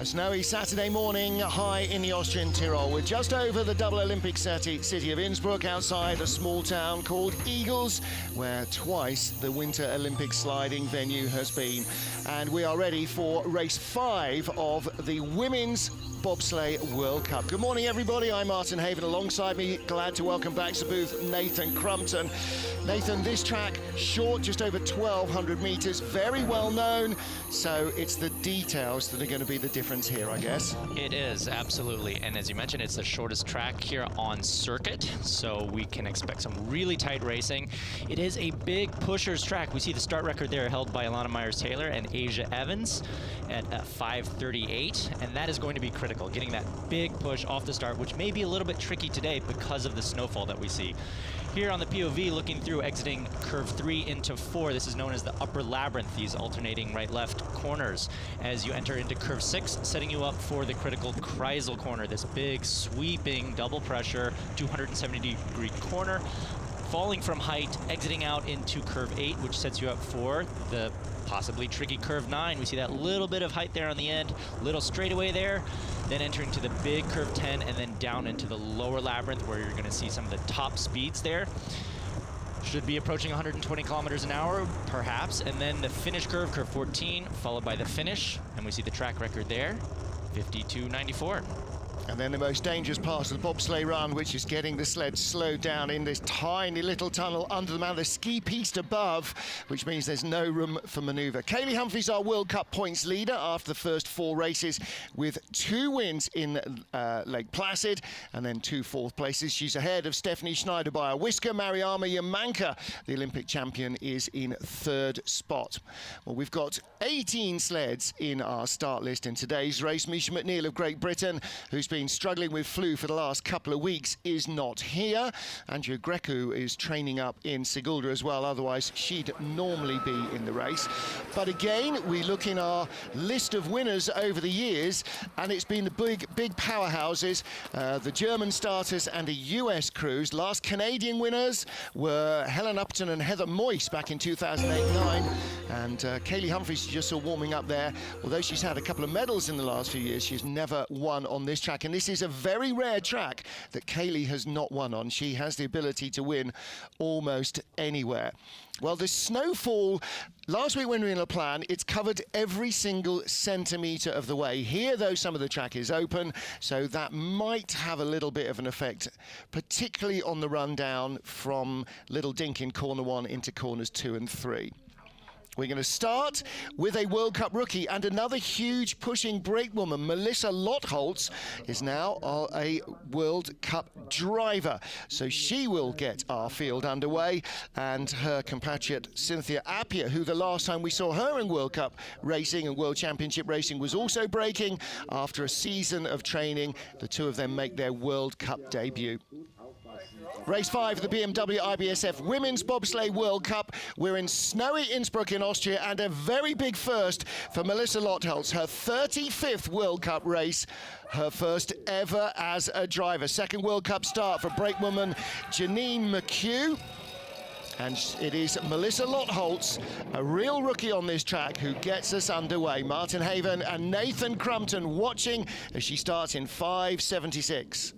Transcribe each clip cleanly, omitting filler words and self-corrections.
snowy Saturday morning high in the Austrian Tyrol. We're just over the double Olympic city of Innsbruck, outside a small town called Eagles, where twice the Winter Olympic sliding venue has been. And we are ready for race 5 of the Women's Bobsleigh World Cup. Good morning, everybody. I'm Martin Haven. Alongside me, glad to welcome back to booth Nathan Crumpton. Nathan, this track short, just over 1,200 meters, very well known. So it's the details that are going to be the difference here, I guess. It is, absolutely. And as you mentioned, it's the shortest track here on circuit, so we can expect some really tight racing. It is a big pushers track. We see the start record there held by Alana Myers-Taylor and Asia Evans at 5:38, and that is going to be critical, getting that big push off the start, which may be a little bit tricky today because of the snowfall that we see. Here on the POV, looking through, exiting curve 3 into 4, this is known as the upper labyrinth, these alternating right-left corners. As you enter into curve 6, setting you up for the critical Kreisel corner, this big sweeping double pressure 270-degree corner, falling from height, exiting out into curve 8, which sets you up for the possibly tricky curve 9. We see that little bit of height there on the end, little straightaway there, then entering to the big curve 10 and then down into the lower labyrinth where you're going to see some of the top speeds there. Should be approaching 120 kilometers an hour, perhaps, and then the finish curve, curve 14, followed by the finish, and we see the track record there, 52.94. And then the most dangerous part of the bobsleigh run, which is getting the sled slowed down in this tiny little tunnel under the mountain, the ski piste above, which means there's no room for manoeuvre. Kaillie Humphries, our World Cup points leader after the first 4 races, with 2 wins in Lake Placid and then 2 fourth places. She's ahead of Stephanie Schneider by a whisker. Mariama Jamanka, the Olympic champion, is in 3rd spot. Well, we've got 18 sleds in our start list in today's race. Misha McNeil of Great Britain, who's been struggling with flu for the last couple of weeks, is not here. Andrea Grecu is training up in Sigulda as well, otherwise she'd normally be in the race. But again, we look in our list of winners over the years, and it's been the big powerhouses, the German starters and the US crews. Last Canadian winners were Helen Upton and Heather Moyse back in 2008-9, and Kaillie Humphries just saw warming up there. Although she's had a couple of medals in the last few years, she's never won on this track. And this is a very rare track that Kaillie has not won on. She has the ability to win almost anywhere. Well, the snowfall last week when we were in La Plan, it's covered every single centimetre of the way. Here, though, some of the track is open, so that might have a little bit of an effect, particularly on the run down from Little Dink in corner 1 into corners 2 and 3. We're going to start with a World Cup rookie and another huge pushing brakewoman. Melissa Lotholz is now a World Cup driver. So she will get our field underway. And her compatriot Cynthia Appiah, who the last time we saw her in World Cup racing and World Championship racing was also braking. After a season of training, the two of them make their World Cup debut. Race 5 of the BMW IBSF Women's Bobsleigh World Cup. We're in snowy Innsbruck in Austria, and a very big first for Melissa Lotholz. Her 35th World Cup race, her first ever as a driver. Second World Cup start for brakewoman Janine McHugh. And it is Melissa Lotholz, a real rookie on this track, who gets us underway. Martin Haven and Nathan Crumpton watching as she starts in 5:76.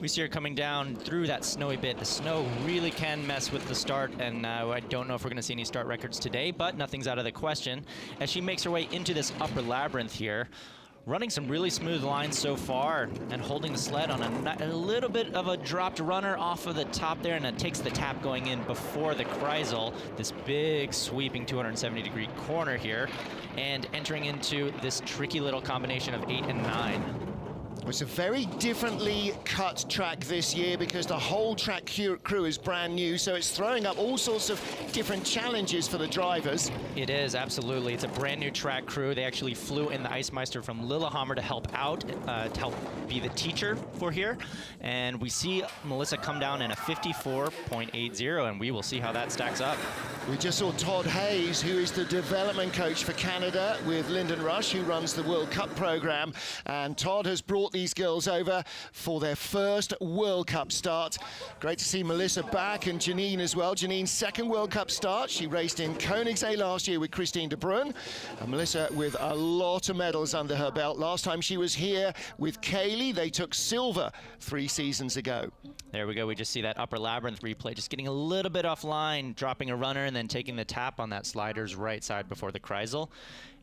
We see her coming down through that snowy bit. The snow really can mess with the start, and I don't know if we're going to see any start records today, but nothing's out of the question. As she makes her way into this upper labyrinth here, running some really smooth lines so far and holding the sled on a little bit of a dropped runner off of the top there, and it takes the tap going in before the Kreisel, this big sweeping 270-degree corner here, and entering into this tricky little combination of 8 and 9. It's a very differently cut track this year because the whole track crew is brand new, so it's throwing up all sorts of different challenges for the drivers. It is, absolutely. It's a brand new track crew. They actually flew in the Icemeister from Lillehammer to help out, to help be the teacher for here. And we see Melissa come down in a 54.80, and we will see how that stacks up. We just saw Todd Hayes, who is the development coach for Canada with Lyndon Rush, who runs the World Cup program. And Todd has brought brought these girls over for their first World Cup start. Great to see Melissa back and Janine as well. Janine's second World Cup start. She raced in Koenigsegg last year with Christine de Bruin. And Melissa with a lot of medals under her belt. Last time she was here with Kaillie, they took silver 3 seasons ago. There we go. We just see that upper labyrinth replay, just getting a little bit offline, dropping a runner and then taking the tap on that slider's right side before the Kreisel.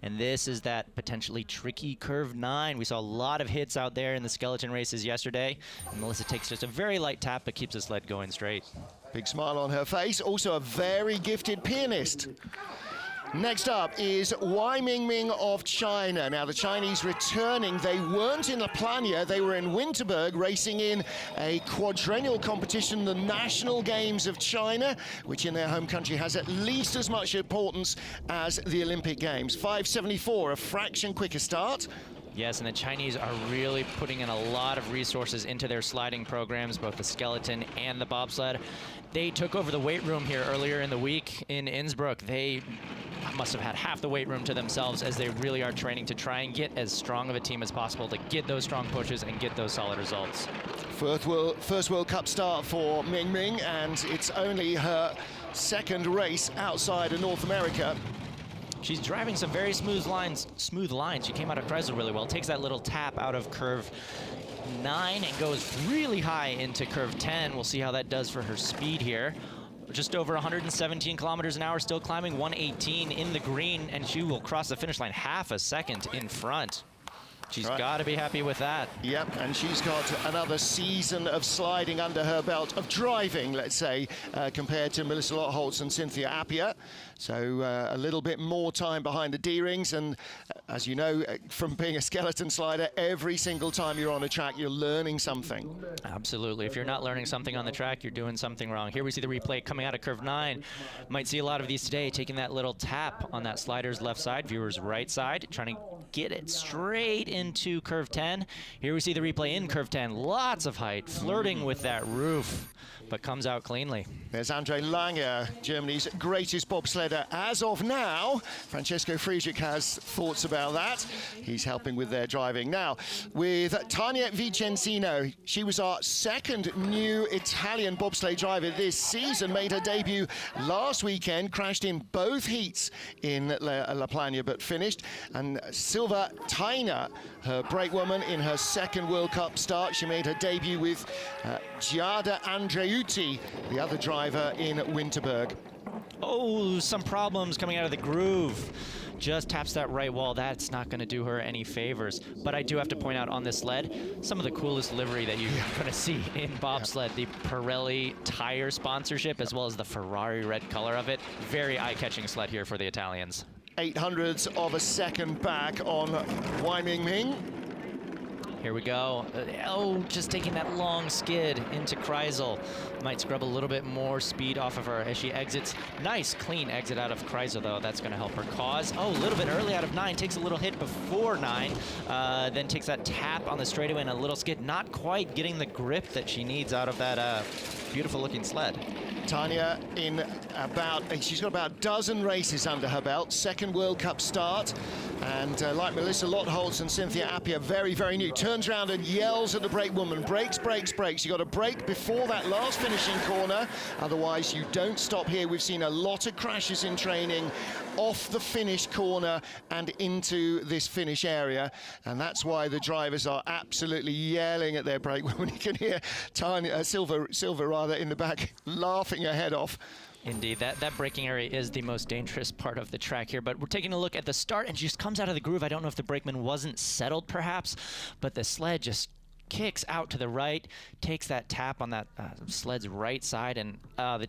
And this is that potentially tricky curve 9. We saw a lot of hits out there in the skeleton races yesterday. And Melissa takes just a very light tap, but keeps the sled going straight. Big smile on her face. Also a very gifted pianist. Next up is Wai Mingming of China. Now the Chinese returning, they weren't in La Plania, they were in Winterberg racing in a quadrennial competition, the National Games of China, which in their home country has at least as much importance as the Olympic Games. 5:74, a fraction quicker start. Yes, and the Chinese are really putting in a lot of resources into their sliding programs, both the skeleton and the bobsled. They took over the weight room here earlier in the week in Innsbruck. They must have had half the weight room to themselves as they really are training to try and get as strong of a team as possible to get those strong pushes and get those solid results. First World Cup start for Ming Ming, and it's only her second race outside of North America. She's driving some very smooth lines. She came out of Kreisel really well. Takes that little tap out of curve 9 and goes really high into curve 10. We'll see how that does for her speed here. Just over 117 kilometers an hour, still climbing 118 in the green, and she will cross the finish line half a second in front. She's got to be happy with that. Yep, and she's got another season of sliding under her belt, of driving, let's say, compared to Melissa Lotholz and Cynthia Appiah. So a little bit more time behind the D-rings, and as you know, from being a skeleton slider, every single time you're on a track, you're learning something. Absolutely. If you're not learning something on the track, you're doing something wrong. Here we see the replay coming out of curve 9. Might see a lot of these today, taking that little tap on that slider's left side, viewer's right side, trying to get it straight into curve 10. Here we see the replay in curve 10. Lots of height, flirting with that roof, but comes out cleanly. There's Andre Lange, Germany's greatest bobsledder as of now. Francesco Friedrich has thoughts about that. He's helping with their driving. Now, with Tania Vicenzino, she was our second new Italian bobsleigh driver this season, made her debut last weekend, crashed in both heats in La Plania, but finished. And Silva Taina, her brakewoman in her second World Cup start. She made her debut with Giada Andreuti, the other driver in Winterberg. Oh, some problems coming out of the groove. Just taps that right wall. That's not going to do her any favors. But I do have to point out on this sled, some of the coolest livery that you're going to see in bobsled. The Pirelli tire sponsorship, as well as the Ferrari red color of it. Very eye-catching sled here for the Italians. 0.08 of a second back on Wai Mingming. Here we go. Oh, just taking that long skid into Kreisel. Might scrub a little bit more speed off of her as she exits. Nice, clean exit out of Kreisel, though. That's going to help her cause. Oh, a little bit early out of 9. Takes a little hit before 9. Then takes that tap on the straightaway and a little skid. Not quite getting the grip that she needs out of that beautiful-looking sled. Tania in she's got about a dozen races under her belt. Second World Cup start. And like Melissa Lotholz and Cynthia Appiah, very, very new. Turns around and yells at the brake woman. Brakes, brakes, brakes. You've got to brake before that last finishing corner. Otherwise, you don't stop here. We've seen a lot of crashes in training off the finish corner and into this finish area. And that's why the drivers are absolutely yelling at their brake woman. You can hear Tania, Silva in the back laughing her head off. Indeed, that braking area is the most dangerous part of the track here, but we're taking a look at the start and she just comes out of the groove. I don't know if the brakeman wasn't settled perhaps, but the sled just kicks out to the right, takes that tap on that sled's right side, and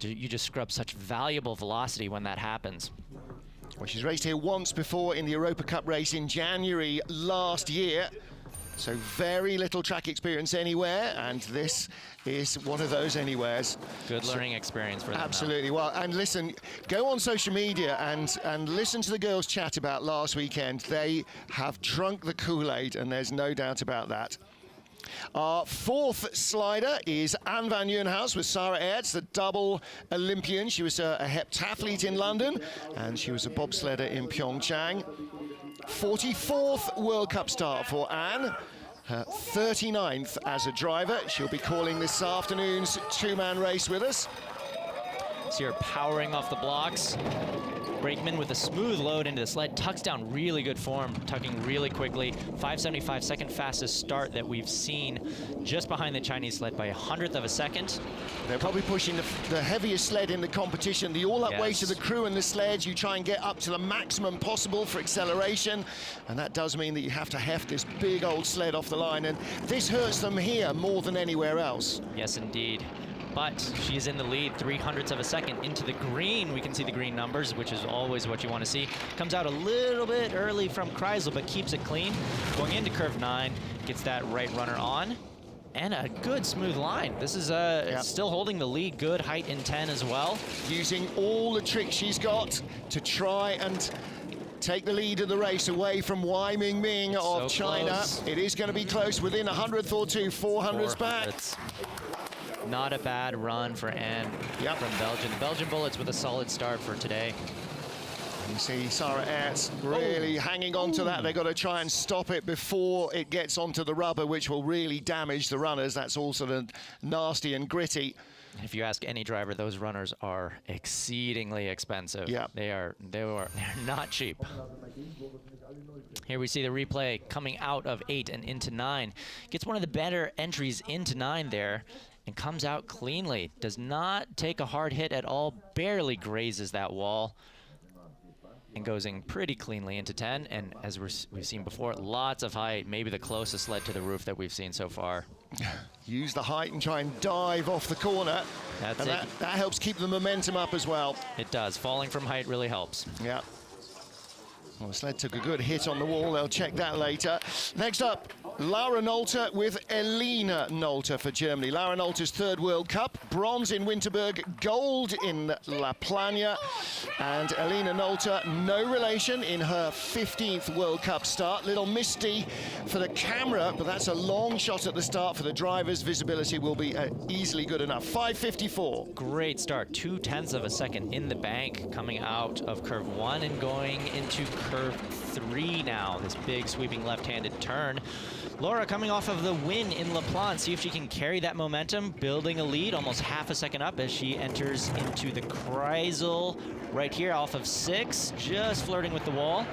you just scrub such valuable velocity when that happens. Well, she's raced here once before in the Europa Cup race in January last year. So very little track experience anywhere, and this is one of those anywheres. Good learning experience for them. Absolutely. Now. Well, and listen, go on social media and listen to the girls chat about last weekend. They have drunk the Kool-Aid, and there's no doubt about that. Our fourth slider is Anne van Nieuwenhuyse with Sarah Aerts, the double Olympian. She was a heptathlete in London, and she was a bobsledder in Pyeongchang. 44th World Cup start for Anne. her 39th as a driver. She'll be calling this afternoon's two-man race with us. See her powering off the blocks. Brakeman with a smooth load into the sled, tucks down really good form, tucking really quickly. 575, second fastest start that we've seen, just behind the Chinese sled by 100th of a second. They're probably pushing the heaviest sled in the competition. The all-up weight of the crew and the sleds, you try and get up to the maximum possible for acceleration, and that does mean that you have to heft this big old sled off the line, and this hurts them here more than anywhere else. Yes, indeed. But she's in the lead, 300ths of a second into the green. We can see the green numbers, which is always what you want to see. Comes out a little bit early from Kreisel, but keeps it clean. Going into curve 9, gets that right runner on. And a good smooth line. This is still holding the lead, good height in 10 as well. Using all the tricks she's got to try and take the lead of the race away from Wai Mingming of China. Close. It is going to be close, within 100th or two, 400s back. Not a bad run for Anne from Belgium. The Belgian Bullets with a solid start for today. You see Sarah Ertz really hanging on to that. They've got to try and stop it before it gets onto the rubber, which will really damage the runners. That's all sort of nasty and gritty. If you ask any driver, those runners are exceedingly expensive. Yeah. They're not cheap. Here we see the replay coming out of 8 and into 9. Gets one of the better entries into 9 there and comes out cleanly. Does not take a hard hit at all, barely grazes that wall and goes in pretty cleanly into 10. And as we've seen before, lots of height, maybe the closest sled to the roof that we've seen so far. Use the height and try and dive off the corner. That's and it. That helps keep the momentum up as well. It does. Falling from height really helps. Yeah. Well, the sled took a good hit on the wall. They'll check that later. Next up, Lara Nolte with Elena Nolte for Germany. Lara Nolte's third World Cup, bronze in Winterberg, gold in La Plana. And Elena Nolte, no relation in her 15th World Cup start. Little misty for the camera, but that's a long shot at the start. For the drivers, visibility will be easily good enough. 5:54. Great start, 0.2 of a second in the bank, coming out of curve 1 and going into curve 3 now. This big sweeping left-handed turn. Laura coming off of the win in La Plana. See if she can carry that momentum, building a lead almost half a second up as she enters into the Kreisel right here off of 6, just flirting with the wall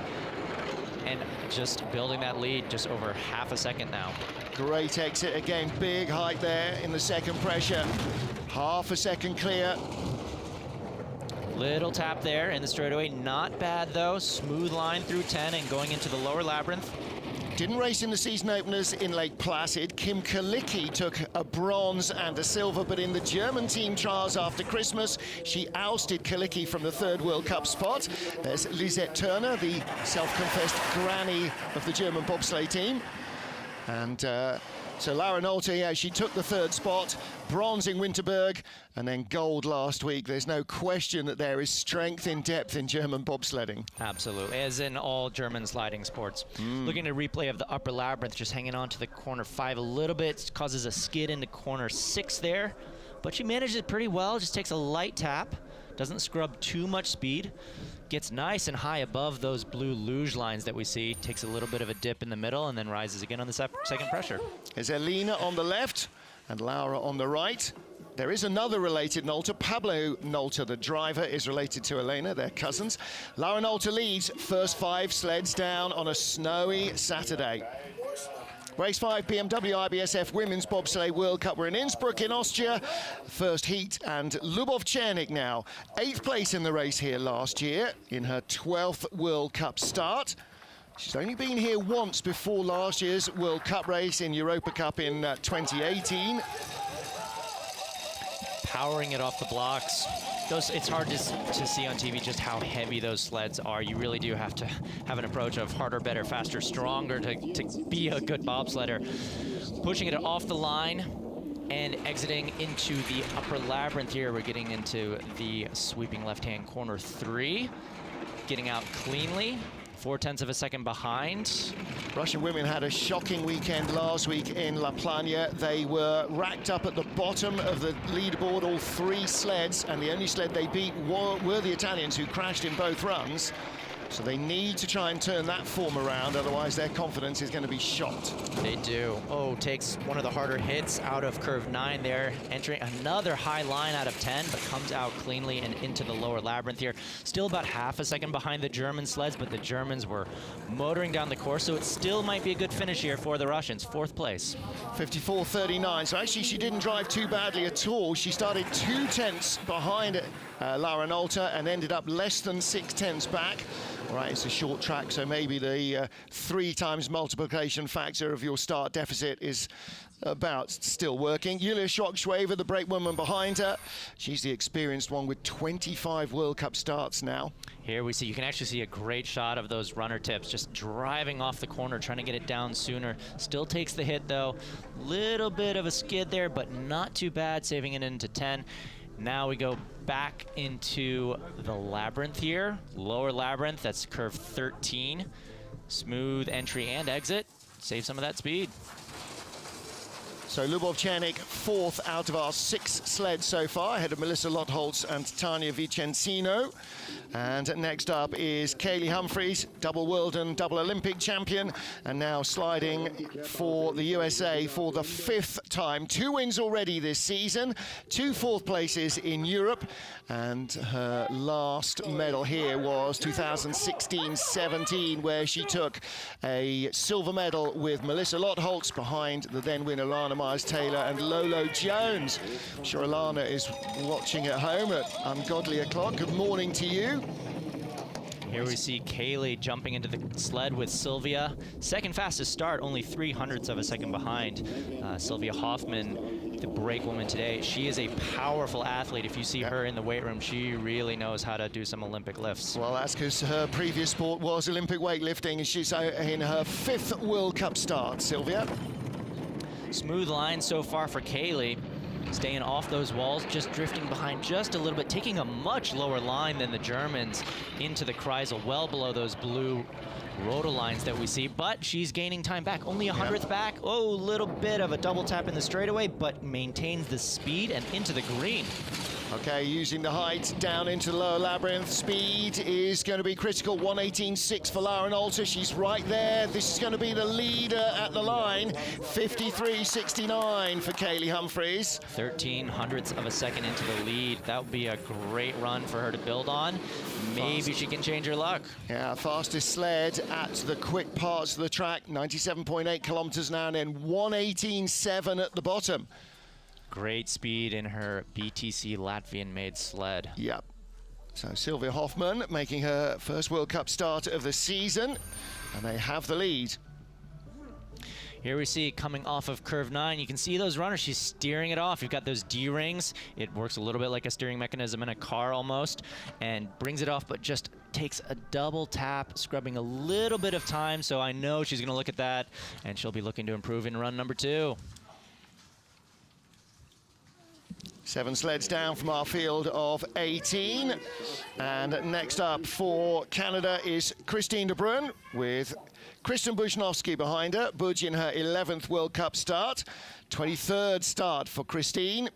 and just building that lead just over half a second now. Great exit again, big height there in the second pressure. Half a second clear. Little tap there in the straightaway, not bad though. Smooth line through 10 and going into the lower labyrinth. Didn't race in the season openers in Lake Placid. Kim Kalicki took a bronze and a silver, but in the German team trials after Christmas, she ousted Kalicki from the third World Cup spot. There's Lisette Turner, the self-confessed granny of the German bobsleigh team. And so Lara Nolte, yeah, she took the third spot, bronze in Winterberg, and then gold last week. There's no question that there is strength in depth in German bobsledding. Absolutely, as in all German sliding sports. Looking at a replay of the upper labyrinth, just hanging on to the corner 5 a little bit, causes a skid into corner 6 there, but she manages it pretty well, just takes a light tap, doesn't scrub too much speed, gets nice and high above those blue luge lines that we see, takes a little bit of a dip in the middle, and then rises again on the second pressure. There's Elena on the left and Lara on the right. There is another related Nolte. Pablo Nolte, the driver, is related to Elena, they're cousins. Lara Nolte leads, first 5 sleds down on a snowy Saturday. Race 5, BMW IBSF Women's Bobsleigh World Cup. We're in Innsbruck in Austria. First heat, and Lubov Chernik now. 8th place in the race here last year in her 12th World Cup start. She's only been here once before last year's World Cup race in Europa Cup in 2018. Powering it off the blocks. It's hard to see on TV just how heavy those sleds are. You really do have to have an approach of harder, better, faster, stronger to be a good bobsledder. Pushing it off the line and exiting into the upper labyrinth here. We're getting into the sweeping left-hand corner 3. Getting out cleanly. 0.4 of a second behind. Russian women had a shocking weekend last week in La Plana. They were racked up at the bottom of the leaderboard, all 3 sleds, and the only sled they beat were the Italians, who crashed in both runs. So they need to try and turn that form around, otherwise their confidence is going to be shot. They do. Oh, takes one of the harder hits out of curve 9 there, entering another high line out of 10, but comes out cleanly and into the lower labyrinth here. Still about half a second behind the German sleds, but the Germans were motoring down the course, so it still might be a good finish here for the Russians. 4th place. 54.39, so actually she didn't drive too badly at all. She started 2 tenths behind Lara Nolte and ended up less than 6 tenths back. All right, it's a short track, so maybe the 3 times multiplication factor of your start deficit is about still working. Julia Schockschwaver, the brakewoman behind her. She's the experienced one with 25 World Cup starts now. Here we see, you can actually see a great shot of those runner tips, just driving off the corner, trying to get it down sooner. Still takes the hit though. Little bit of a skid there, but not too bad, saving it into 10. Now we go back into the labyrinth here. Lower labyrinth, that's curve 13. Smooth entry and exit. Save some of that speed. So Lubovchanik, 4th out of our 6 sleds so far, ahead of Melissa Lotholz and Tania Vicenzino. And next up is Kaillie Humphries, double world and double Olympic champion, and now sliding for the USA for the 5th time. 2 wins already this season, 2 4th places in Europe, and her last medal here was 2016-17, where she took a silver medal with Melissa Lotholz behind the then winner Lana Myers-Taylor and Lolo Jones. I'm sure Alana is watching at home at ungodly o'clock. Good morning to you. Here we see Kaillie jumping into the sled with Sylvia. Second fastest start, only 0.03 of a second behind. Sylvia Hoffman, the brakewoman today, she is a powerful athlete. If you see her in the weight room, she really knows how to do some Olympic lifts. Well, that's because her previous sport was Olympic weightlifting, and she's in her 5th World Cup start. Sylvia? Smooth line so far for Kaillie. Staying off those walls, just drifting behind just a little bit, taking a much lower line than the Germans into the Kreisel, well below those blue rotor lines that we see, but she's gaining time back, only 100th back. Oh, little bit of a double tap in the straightaway, but maintains the speed and into the green. Okay, using the height down into the lower labyrinth. Speed is going to be critical. 1:18.6 for Lara Nolte. She's right there. This is going to be the leader at the line. 53.69 for Kaillie Humphries. 0.13 of a second into the lead. That would be a great run for her to build on. Maybe she can change her luck. Yeah, fastest sled at the quick parts of the track. 97.8 kilometers an hour, and then 1:18.7 at the bottom. Great speed in her BTC Latvian-made sled. Yep. So Sylvia Hoffman making her first World Cup start of the season, and they have the lead. Here we see coming off of curve 9, you can see those runners, she's steering it off. You've got those D-rings. It works a little bit like a steering mechanism in a car almost, and brings it off, but just takes a double tap, scrubbing a little bit of time. So I know she's gonna look at that, and she'll be looking to improve in run number 2. 7 sleds down from our field of 18. And next up for Canada is Christine de Bruin with Kristen Bushnovsky behind her. Budge in her 11th World Cup start. 23rd start for Christine.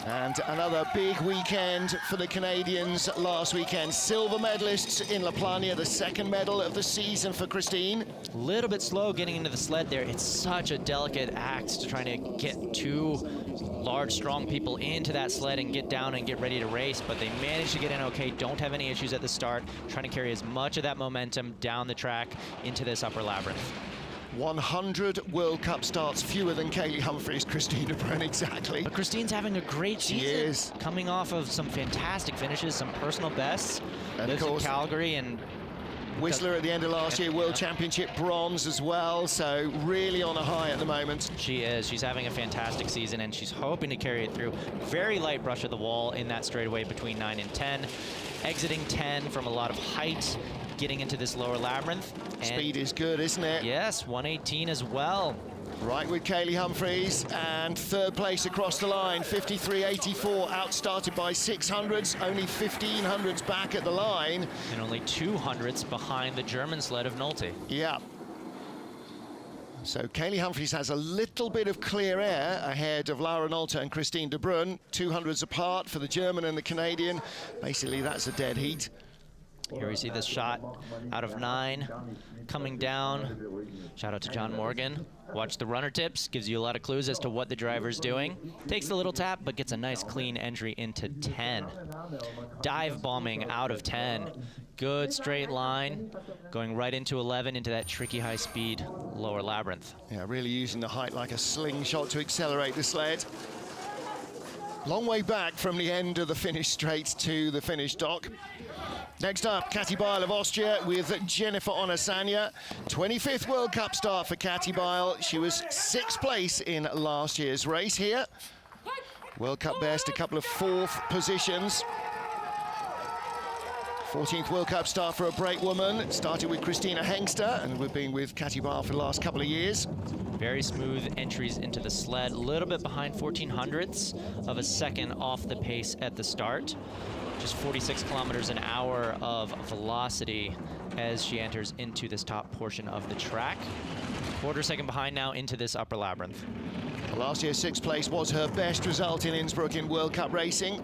And another big weekend for the Canadians last weekend. Silver medalists in La Plania, the 2nd medal of the season for Christine. A little bit slow getting into the sled there. It's such a delicate act to trying to get 2 large, strong people into that sled and get down and get ready to race, but they managed to get in okay, don't have any issues at the start, trying to carry as much of that momentum down the track into this upper labyrinth. 100 World Cup starts, fewer than Kaillie Humphries, Christine de Bruin, exactly. But Christine's having a great season. She is. Coming off of some fantastic finishes, some personal bests. And lives of course, in Calgary, and Whistler at the end of last year, World Championship bronze as well, so really on a high at the moment. She is. She's having a fantastic season, and she's hoping to carry it through. Very light brush of the wall in that straightaway between 9 and 10. Exiting 10 from a lot of height, getting into this lower labyrinth. And speed is good, isn't it? Yes, 1:18 as well. Right with Kaillie Humphries, and 3rd place across the line, 53.84, outstarted by 600s, only 1500s back at the line. And only 200s behind the German sled of Nolte. Yeah. So Kaillie Humphries has a little bit of clear air ahead of Lara Nolte and Christine de Bruin, 200s apart for the German and the Canadian. Basically, that's a dead heat. Here we see this shot out of 9 coming down. Shout out to John Morgan. Watch the runner tips, gives you a lot of clues as to what the driver's doing. Takes a little tap, but gets a nice clean entry into 10. Dive bombing out of 10. Good straight line, going right into 11, into that tricky high speed lower labyrinth. Yeah, really using the height like a slingshot to accelerate the sled. Long way back from the end of the finish straight to the finish dock. Next up, Katie Beil of Austria with Jennifer Onosanya. 25th World Cup start for Katie Beil. She was 6th place in last year's race here. World Cup best, a couple of 4th positions. 14th World Cup start for a brake woman. Started with Christina Hengster, and we've been with Katie Beil for the last couple of years. Very smooth entries into the sled, a little bit behind 1400ths of a second off the pace at the start. Just 46 kilometers an hour of velocity as she enters into this top portion of the track. Quarter second behind now into this upper labyrinth. Last year's 6th place was her best result in Innsbruck in World Cup racing.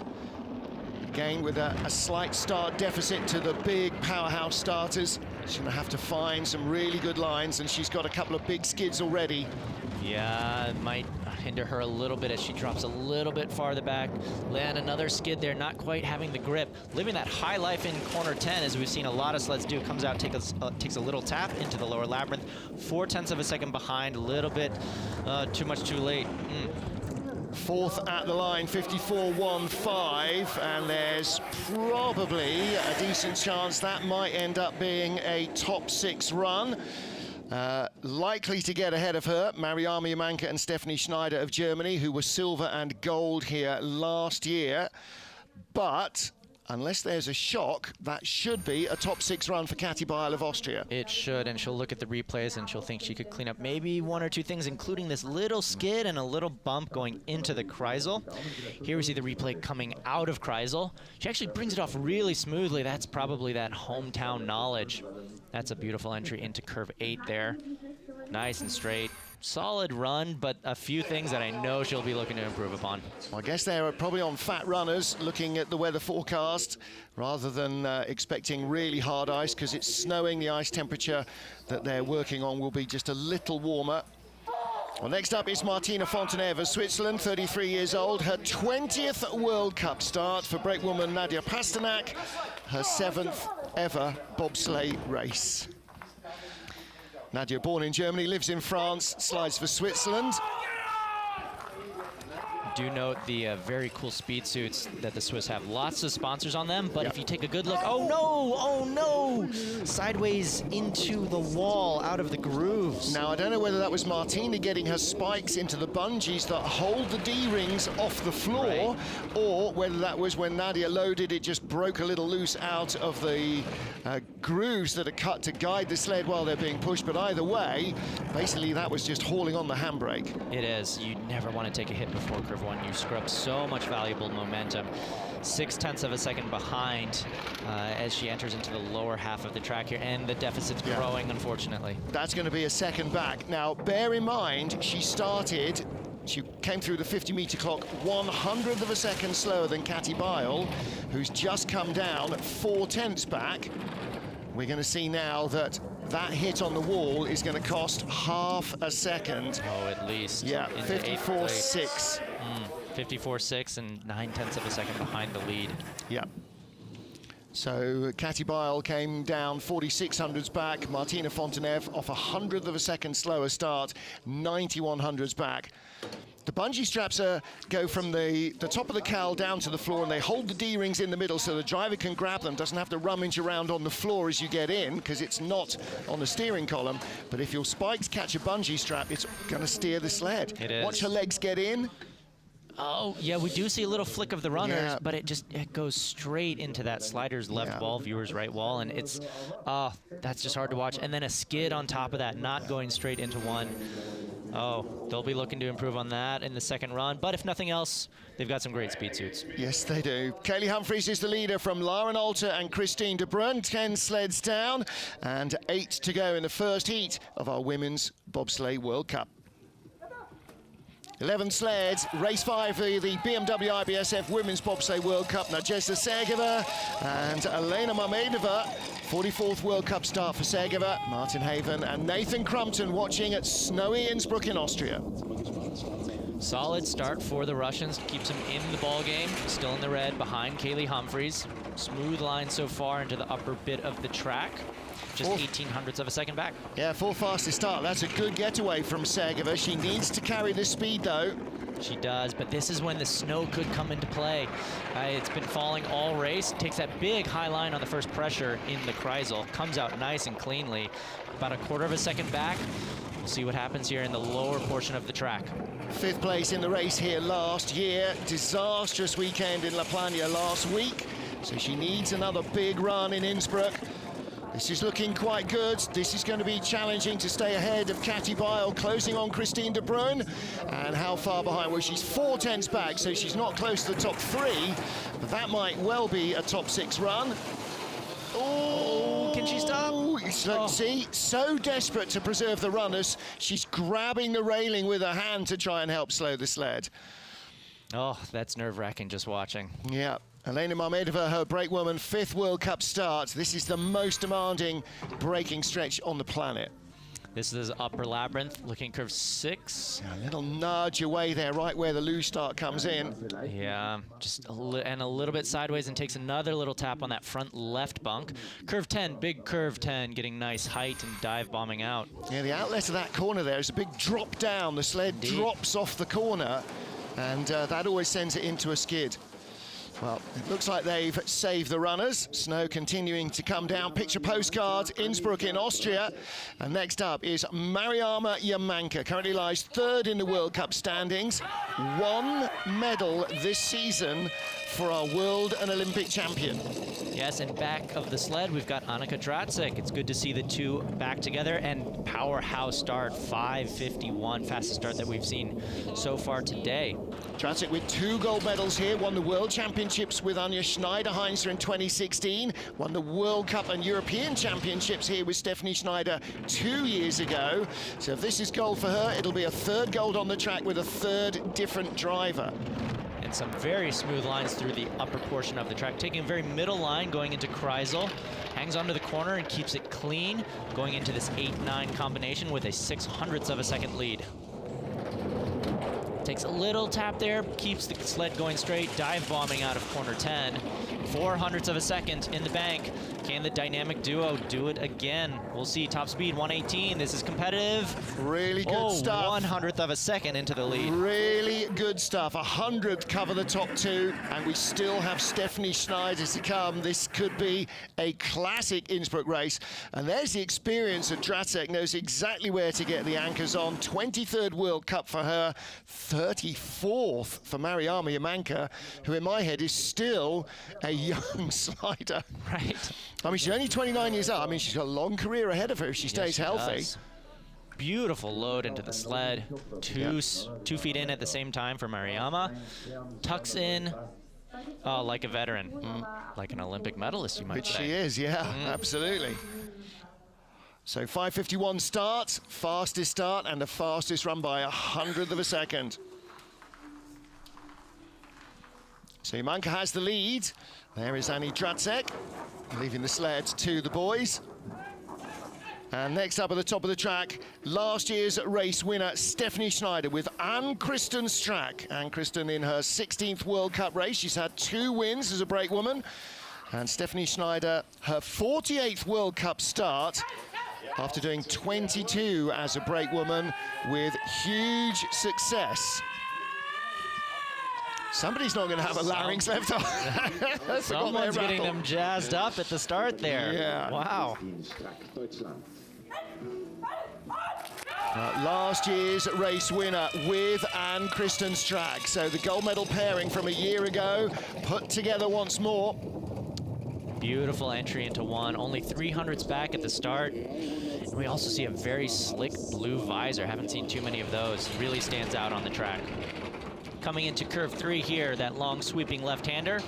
Again, with a slight start deficit to the big powerhouse starters. She's going to have to find some really good lines, and she's got a couple of big skids already. Yeah, it might hinder her a little bit as she drops a little bit farther back. Land another skid there, not quite having the grip. Living that high life in corner 10, as we've seen a lot of sleds do. Comes out, takes a little tap into the lower labyrinth. 0.4 of a second behind, a little bit too much too late. 4th at the line, 54.15, and there's probably a decent chance that might end up being a top 6 run. Likely to get ahead of her, Mariama Jamanka and Stephanie Schneider of Germany, who were silver and gold here last year. But unless there's a shock, that should be a top 6 run for Katie Beil of Austria. It should, and she'll look at the replays and she'll think she could clean up maybe 1 or 2 things, including this little skid and a little bump going into the Kreisel. Here we see the replay coming out of Kreisel. She actually brings it off really smoothly. That's probably that hometown knowledge. That's a beautiful entry into curve 8 there. Nice and straight. Solid run, but a few things that I know she'll be looking to improve upon. Well, I guess they're probably on fat runners, looking at the weather forecast, rather than expecting really hard ice, because it's snowing. The ice temperature that they're working on will be just a little warmer. Well, next up is Martina Fonteneve of Switzerland, 33 years old. Her 20th World Cup start for brakewoman Nadia Pasternak, her 7th ever bobsleigh race. Nadia, born in Germany, lives in France, slides for Switzerland. Do note the very cool speed suits that the Swiss have. Lots of sponsors on them, but if you take a good look, oh no! Sideways into the wall, out of the grooves. Now, I don't know whether that was Martina getting her spikes into the bungees that hold the D-rings off the floor, or whether that was when Nadia loaded, it just broke a little loose out of the grooves that are cut to guide the sled while they're being pushed. But either way, basically that was just hauling on the handbrake. It is. You never want to take a hit before curve 1. You scrub so much valuable momentum. 0.6 of a second behind as she enters into the lower half of the track here, and the deficit's growing, unfortunately. That's going to be a second back. Now, bear in mind, she came through the 50-meter clock 1/100th of a second slower than Katie Beil, who's just come down 0.4 back. We're going to see now that hit on the wall is going to cost half a second. Oh, at least. Yeah, 54.6. 54.6 and 0.9 of a second behind the lead. Yeah. So Katie Beil came down 0.46 back. Martina Fonteneve off 100th of a second slower start, 91 back. The bungee straps go from the top of the cowl down to the floor, and they hold the D-rings in the middle so the driver can grab them, doesn't have to rummage around on the floor as you get in, because it's not on the steering column. But if your spikes catch a bungee strap, it's going to steer the sled. It is. Watch her legs get in. Oh, yeah, we do see a little flick of the runners, but it goes straight into that slider's left wall, viewer's right wall, and it's, that's just hard to watch. And then a skid on top of that, not going straight into 1. Oh, they'll be looking to improve on that in the second run, but if nothing else, they've got some great speed suits. Yes, they do. Kaillie Humphries is the leader from Lara Nolte and Christine de Bruin, 10 sleds down, and 8 to go in the first heat of our Women's Bobsleigh World Cup. 11 sleds, race 5 for the BMW IBSF Women's Bobsleigh World Cup. Nadezhda Sergeva and Elena Mamedova. 44th World Cup start for Sergeva, Martin Haven and Nathan Crumpton watching at snowy Innsbruck in Austria. Solid start for the Russians, keeps them in the ball game, still in the red behind Kaillie Humphries. Smooth line so far into the upper bit of the track. Just 1800ths of a second back. Yeah, 4th fastest start. That's a good getaway from Sergeva. She needs to carry the speed though. She does, but this is when the snow could come into play. It's been falling all race. Takes that big high line on the first pressure in the Kreisel. Comes out nice and cleanly. About a quarter of a second back. We'll see what happens here in the lower portion of the track. 5th place in the race here last year. Disastrous weekend in La Plana last week. So she needs another big run in Innsbruck. This is looking quite good. This is going to be challenging to stay ahead of Katie Bile, closing on Christine de Bruin. And how far behind? Well, she's 4 tenths back, so she's not close to the top 3, but that might well be a top 6 run. Oh, can she stop? See, so desperate to preserve the runners, she's grabbing the railing with her hand to try and help slow the sled. Oh, that's nerve-wracking just watching. Yeah. Elena Mamedova, her brakewoman, 5th World Cup start. This is the most demanding braking stretch on the planet. This is upper labyrinth, looking curve 6. A little nudge away there, right where the loose start comes in. Yeah, just a little bit sideways and takes another little tap on that front left bunk. Curve 10, big curve 10, getting nice height and dive bombing out. Yeah, the outlet of that corner there is a big drop down. The sled drops off the corner, and that always sends it into a skid. Well, it looks like they've saved the runners. Snow continuing to come down. Picture postcard, Innsbruck in Austria. And next up is Mariama Jamanka. Currently lies 3rd in the World Cup standings. 1 medal this season for our world and Olympic champion. Yes, and back of the sled, we've got Annika Dracek. It's good to see the two back together, and powerhouse start, 5:51, fastest start that we've seen so far today. Dracek with 2 gold medals here, won the World Championships with Anja Schneider-Heinzer in 2016, won the World Cup and European Championships here with Stephanie Schneider 2 years ago. So if this is gold for her, it'll be a 3rd gold on the track with a 3rd different driver. And some very smooth lines through the upper portion of the track, taking a very middle line going into Kreisel, hangs onto the corner and keeps it clean, going into this 8-9 combination with a 600ths of a second lead. Takes a little tap there, keeps the sled going straight, dive bombing out of corner 10. 400ths of a second in the bank. Can the dynamic duo do it again? We'll see. Top speed 118. This is competitive. Really good stuff. 100th of a second into the lead. Really good stuff. 100th cover the top 2, and we still have Stephanie Schneider to come. This could be a classic Innsbruck race. And there's the experience of Dracek, knows exactly where to get the anchors on. 23rd World Cup for her, 34th for Mariama Jamanka, who in my head is still a young slider. Right. I mean, she's only 29 years old. I mean, she's got a long career ahead of her if she stays healthy. Beautiful load into the sled. Two feet in at the same time for Mariama. Tucks in like a veteran. Like an Olympic medalist, you might say. Which she is, yeah, absolutely. So 5:51 start, fastest start, and the fastest run by 100th of a second. So Jamanka has the lead. There is Annie Dracek, leaving the sled to the boys. And next up at the top of the track, last year's race winner, Stephanie Schneider with Ann-Kristen Strack. Ann-Kristen in her 16th World Cup race. She's had 2 wins as a brakewoman. And Stephanie Schneider, her 48th World Cup start, after doing 22 as a brakewoman with huge success. Somebody's not going to have a larynx left on. Someone's getting them jazzed up at the start there. Yeah. Wow. Last year's race winner with Ann-Kristen Strack. So the gold medal pairing from a year ago put together once more. Beautiful entry into 1, only 300ths back at the start. And we also see a very slick blue visor. Haven't seen too many of those. Really stands out on the track. Coming into curve 3 here, that long sweeping left-hander.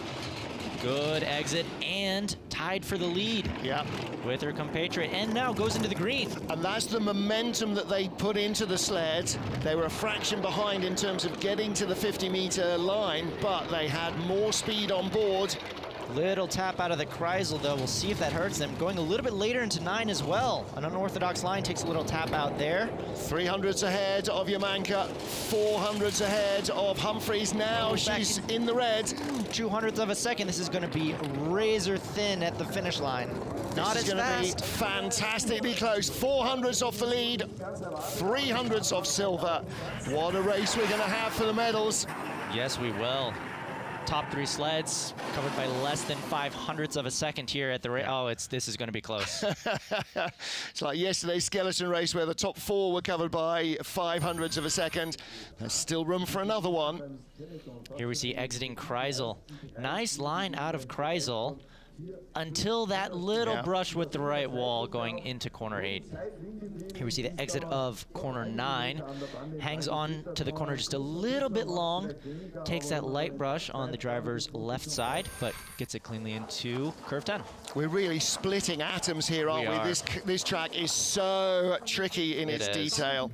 Good exit and tied for the lead. Yeah. With her compatriot, and now goes into the green. And that's the momentum that they put into the sled. They were a fraction behind in terms of getting to the 50-meter line, but they had more speed on board. Little tap out of the Kreisel, though. We'll see if that hurts them. Going a little bit later into 9 as well. An unorthodox line takes a little tap out there. 300s ahead of Jamanka, 400s ahead of Humphries. Now she's in the red. 200ths of a second. This is going to be razor thin at the finish line. Not as fast. This is going to be fantastically close. 400s off the lead, 300s off silver. What a race we're going to have for the medals. Yes, we will. Top 3 sleds covered by less than 500ths of a second here at the race. Oh, this is going to be close. It's like yesterday's skeleton race where the top 4 were covered by 500ths of a second. There's still room for another one. Here we see exiting Kreisel. Nice line out of Kreisel until that little brush with the right wall going into corner 8. Here we see the exit of corner 9. Hangs on to the corner just a little bit long. Takes that light brush on the driver's left side, but gets it cleanly into curve 10. We're really splitting atoms here, aren't we? This track is so tricky in its detail.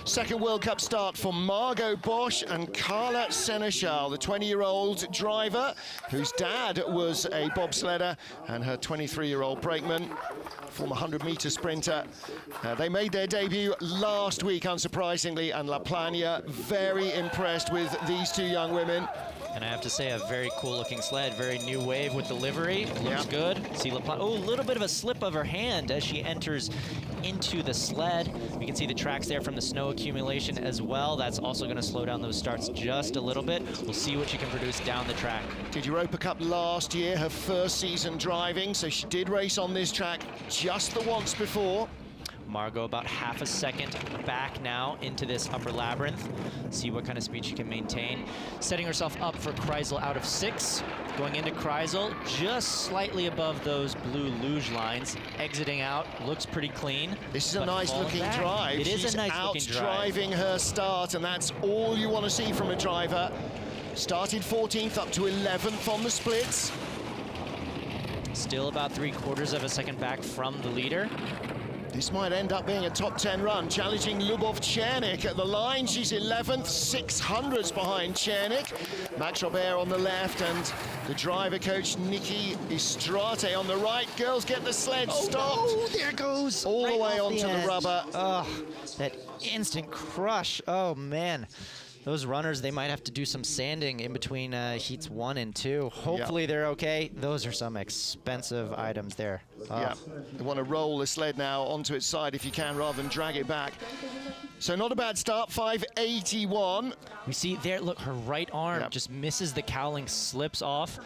Second World Cup start for Margot Boch and Carla Seneschal, the 20-year-old driver whose dad was a bobsledder, and her 23-year-old brakeman, former 100-meter sprinter. They made their debut last week, unsurprisingly, and La Plania very impressed with these 2 young women. And I have to say, a very cool-looking sled, very new wave with the livery. Looks good. See La Plania. Oh, a little bit of a slip of her hand as she enters into the sled. You can see the tracks there from the snow accumulation as well. That's also going to slow down those starts just a little bit. We'll see what she can produce down the track. Did Europa Cup last year, her first season driving, so she did race on this track just the once before. Margot about half a second back now into this upper labyrinth. See what kind of speed she can maintain. Setting herself up for Kreisel out of 6. Going into Kreisel just slightly above those blue luge lines. Exiting out, looks pretty clean. This is a nice looking drive. It is a nice looking drive. She's out-driving her start, and that's all you want to see from a driver. Started 14th up to 11th on the splits. Still about 3/4 of a second back from the leader. This might end up being a top 10 run, challenging Lubov Chernik at the line. She's 11th, 600ths behind Chernik. Max Robert on the left, and the driver coach, Nikki Istrate, on the right. Girls get the sled stopped. Oh, there it goes. All the way onto the rubber. Oh, that instant crush. Oh, man. Those runners, they might have to do some sanding in between heats 1 and 2. Hopefully they're okay. Those are some expensive items there. Yeah, they want to roll the sled now onto its side if you can, rather than drag it back. So not a bad start, 5:81. We see there, look, her right arm just misses the cowling, slips off.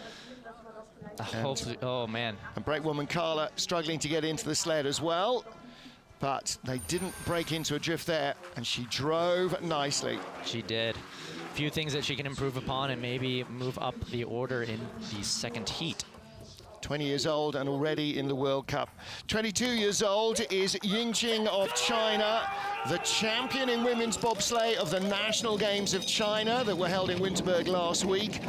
Hopefully, oh man. And brakewoman Carla struggling to get into the sled as well. But they didn't break into a drift there, and she drove nicely. She did. A few things that she can improve upon and maybe move up the order in the second heat. 20 years old and already in the World Cup. 22 years old is Yingqing of China, the champion in women's bobsleigh of the National Games of China that were held in Winterberg last week.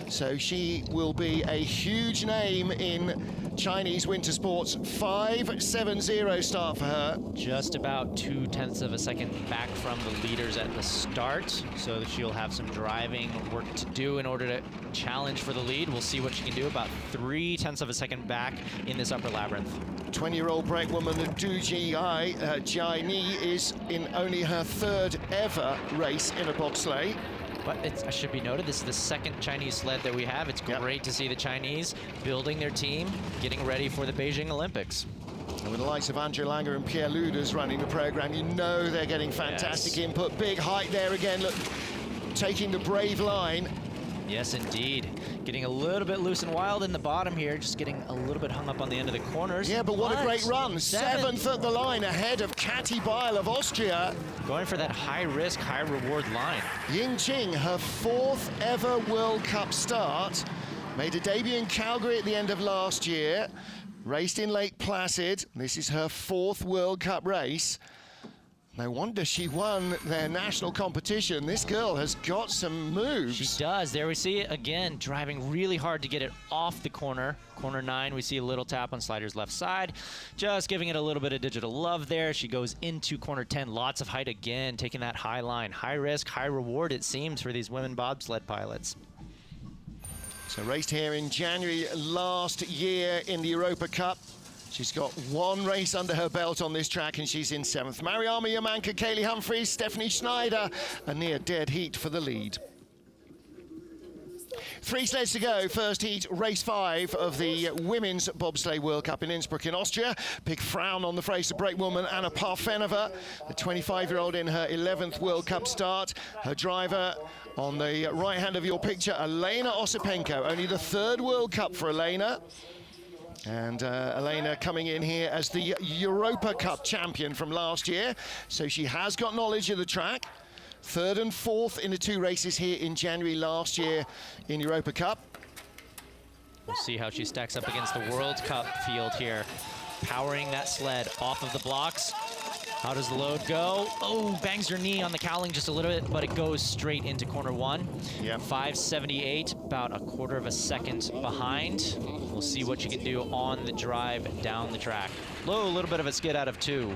So she will be a huge name in Chinese winter sports. 5:70 start for her. Just about 2/10 of a second back from the leaders at the start, so that she'll have some driving work to do in order to challenge for the lead. We'll see what she can do. About 3/10 of a second back in this upper labyrinth. 20-year-old brakewoman Du Jai Ni is in only her 3rd ever race in a bobsleigh. But it should be noted, this is the second Chinese sled that we have. It's great to see the Chinese building their team, getting ready for the Beijing Olympics. And with the likes of Andrew Langer and Pierre Luders running the program, you know they're getting fantastic input. Big height there again, look, taking the brave line. Yes, indeed. Getting a little bit loose and wild in the bottom here, just getting a little bit hung up on the end of the corners. Yeah, but what a great run. 7th at the line, ahead of Katie Beil of Austria. Going for that high-risk, high-reward line. Yingqing, her 4th ever World Cup start. Made a debut in Calgary at the end of last year. Raced in Lake Placid. This is her 4th World Cup race. No wonder she won their national competition. This girl has got some moves. She does. There we see it again, driving really hard to get it off the corner. Corner 9, we see a little tap on Slider's left side. Just giving it a little bit of digital love there. She goes into corner 10. Lots of height again, taking that high line. High risk, high reward, it seems, for these women bobsled pilots. So raced here in January last year in the Europa Cup. She's got one race under her belt on this track, and she's in 7th. Mariama Jamanka, Kaillie Humphries, Stephanie Schneider, a near dead heat for the lead. 3 sleds to go. First heat, race 5 of the Women's Bobsleigh World Cup in Innsbruck in Austria. Big frown on the face of brakewoman Anna Parfenova, the 25-year-old in her 11th World Cup start. Her driver on the right hand of your picture, Elena Osipenko, only the 3rd World Cup for Elena. And Elena coming in here as the Europa Cup champion from last year. So she has got knowledge of the track. 3rd and 4th in the 2 races here in January last year in Europa Cup. We'll see how she stacks up against the World Cup field here. Powering that sled off of the blocks. How does the load go? Oh, bangs her knee on the cowling just a little bit, but it goes straight into corner 1. Yep. 578, about 1/4 of a second behind. We'll see what she can do on the drive down the track. Low, a little bit of a skid out of 2.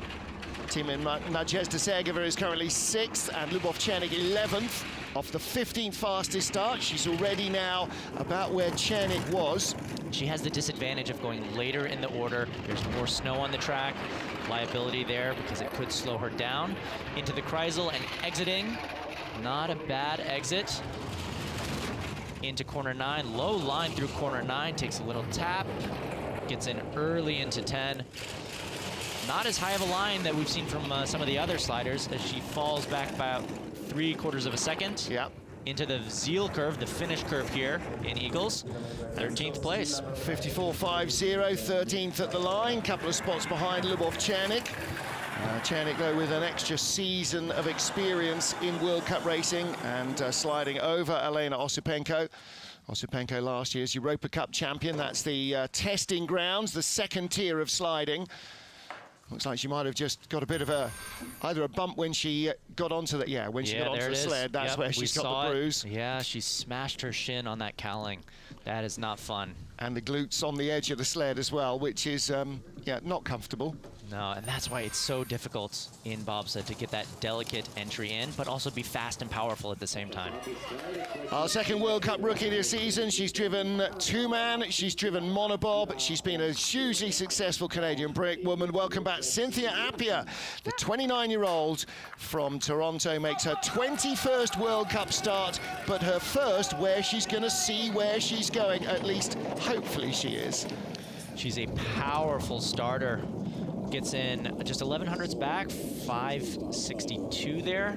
Team in Nadezhda Sergeva is currently 6th and Lubov Chernik 11th. Off the 15th fastest start. She's already now about where Chernik was. She has the disadvantage of going later in the order. There's more snow on the track. Liability there because it could slow her down. Into the Kreisel and exiting. Not a bad exit. Into corner 9. Low line through corner 9. Takes a little tap. Gets in early into 10. Not as high of a line that we've seen from some of the other sliders, as she falls back about 3/4 of a second. Yep. Into the Ziel curve, the finish curve here in Eagles. 13th place. 54.50, 13th at the line. Couple of spots behind Lubov Chernik. Chernik, though, with an extra season of experience in World Cup racing and sliding over Elena Osipenko. Osipenko last year's Europa Cup champion. That's the testing grounds, the 2nd tier of sliding. Looks like she might have just got a bit of either a bump when she got onto the, when she got onto the sled. That's where she's got the bruise. Yeah, she smashed her shin on that cowling. That is not fun. And the glutes on the edge of the sled as well, which is, not comfortable. No, and that's why it's so difficult in bobsled to get that delicate entry in, but also be fast and powerful at the same time. Our 2nd World Cup rookie this season. She's driven 2-man, she's driven monobob. She's been a hugely successful Canadian brakewoman. Welcome back, Cynthia Appiah, the 29-year-old from Toronto, makes her 21st World Cup start, but her first where she's going to see where she's going. At least, hopefully she is. She's a powerful starter. Gets in just 1100s back, 562 there.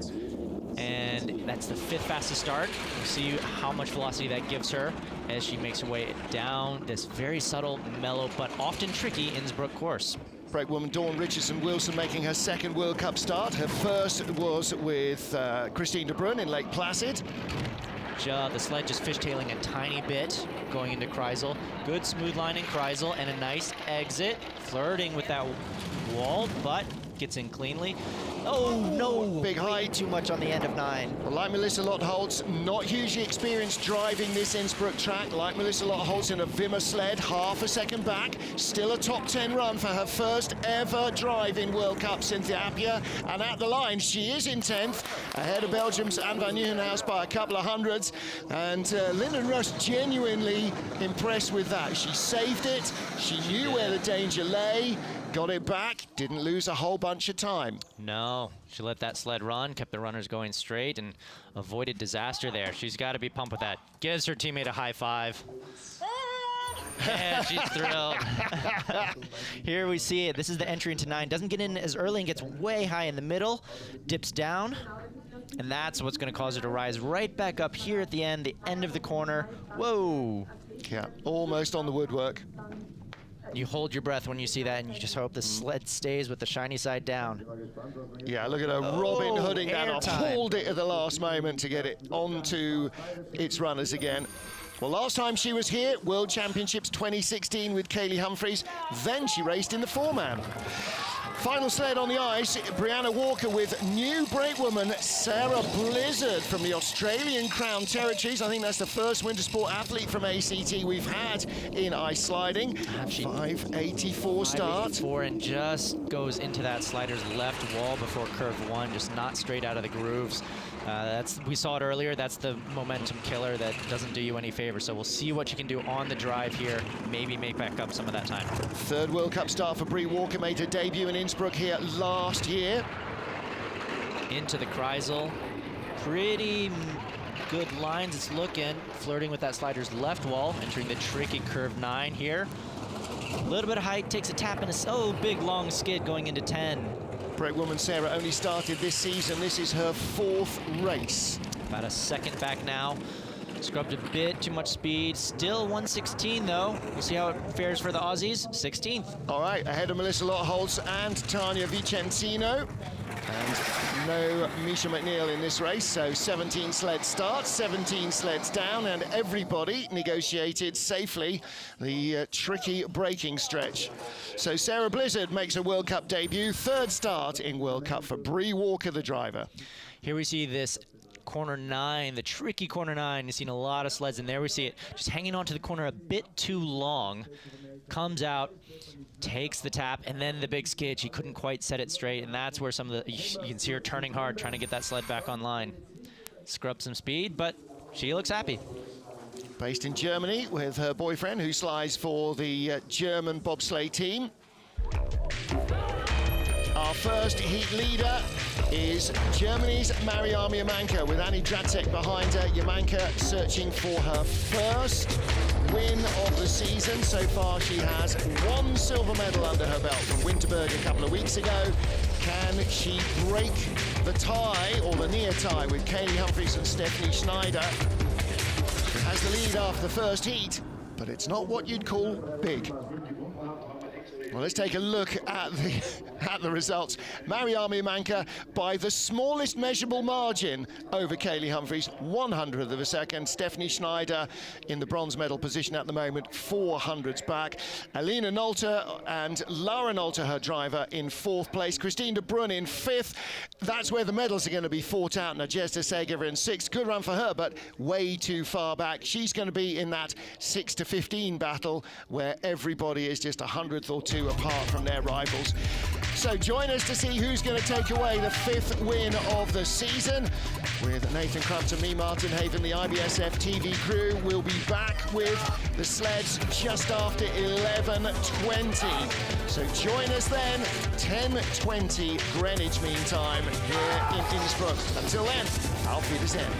And that's the 5th fastest start. You see how much velocity that gives her as she makes her way down this very subtle, mellow, but often tricky Innsbruck course. Brakewoman Dawn Richardson-Wilson making her 2nd World Cup start. Her first was with Christine de Bruin in Lake Placid. The sled just fishtailing a tiny bit going into Kreisel. Good smooth line in Kreisel and a nice exit. Flirting with that wall, but gets in cleanly. Oh, no! Big height. Too much on the end of 9. Well, like Melissa Lotholz, not hugely experienced driving this Innsbruck track. Like Melissa Lotholz in a Wimmer sled, half a second back. Still a top 10 run for her first ever drive in World Cup, Cynthia Appiah. And at the line, she is in 10th, ahead of Belgium's Anne van Nieuwenhuyse by a couple of hundreds. And Lyndon Rush genuinely impressed with that. She saved it. She knew where the danger lay. Got it back, didn't lose a whole bunch of time. No, she let that sled run, kept the runners going straight, and avoided disaster there. She's got to be pumped with that. Gives her teammate a high five. And she's thrilled. Here we see it. This is the entry into 9. Doesn't get in as early and gets way high in the middle. Dips down. And that's what's going to cause her to rise right back up here at the end of the corner. Whoa. Yeah, almost on the woodwork. You hold your breath when you see that, and you just hope the sled stays with the shiny side down. Yeah, look at her Robin Hooding that off. Hold it at the last moment to get it onto its runners again. Well, last time she was here, World Championships 2016 with Kaillie Humphries. Then she raced in the 4-man. Final sled on the ice, Brianna Walker with new brakewoman Sarah Blizzard from the Australian Crown Territories. I think that's the first winter sport athlete from ACT we've had in ice sliding. 584 start. 584 and just goes into that slider's left wall before curve 1, just not straight out of the grooves. We saw it earlier. That's the momentum killer that doesn't do you any favor. So we'll see what you can do on the drive here. Maybe make back up some of that time. Third World Cup start for Brie Walker, made her debut in Innsbruck here last year. Into the Kreisel. Pretty good lines it's looking. Flirting with that slider's left wall. Entering the tricky curve 9 here. A little bit of height, takes a tap and a big long skid going into 10. Brakewoman Sarah only started this season. This is her 4th race. About a second back now. Scrubbed a bit too much speed. Still 116 though. We'll see how it fares for the Aussies. 16th. All right, ahead of Melissa Lotholz and Tania Vicentino. And no Misha McNeil in this race, so 17 sleds start, 17 sleds down, and everybody negotiated safely the tricky braking stretch. So Sarah Blizzard makes a World Cup debut, 3rd start in World Cup for Brie Walker, the driver. Here we see this corner 9, the tricky corner 9. You've seen a lot of sleds in there. We see it just hanging onto the corner a bit too long. Comes out, takes the tap, and then the big skid. She couldn't quite set it straight, and that's where some of the, you can see her turning hard, trying to get that sled back online. Scrub some speed, but she looks happy. Based in Germany with her boyfriend, who slides for the German bobsleigh team. Our first heat leader is Germany's Mariama Jamanka, with Annie Dracek behind her. Jamanka searching for her first win of the season. So far she has 1 silver medal under her belt from Winterberg a couple of weeks ago. Can she break the tie, or the near tie, with Kaillie Humphries and Stephanie Schneider? Has the lead after the first heat, but it's not what you'd call big. Well, let's take a look at the results. Mariama Jamanka, by the smallest measurable margin over Kaillie Humphries, 100th of a second. Stephanie Schneider in the bronze medal position at the moment, 400ths back. Elena Nolte and Lara Nolte, her driver, in 4th place. Christine de Bruin in 5th. That's where the medals are going to be fought out. Nadezhda Segeva in 6th. Good run for her, but way too far back. She's going to be in that 6 to 15 battle, where everybody is just 100th or 2 apart from their rivals. So join us to see who's going to take away the 5th win of the season. With Nathan Crumpton, me, Martin Haven, the IBSF TV crew, we'll be back with the sleds just after 11:20. So join us then, 10:20 Greenwich Mean Time here in Innsbruck. Until then, auf Wiedersehen.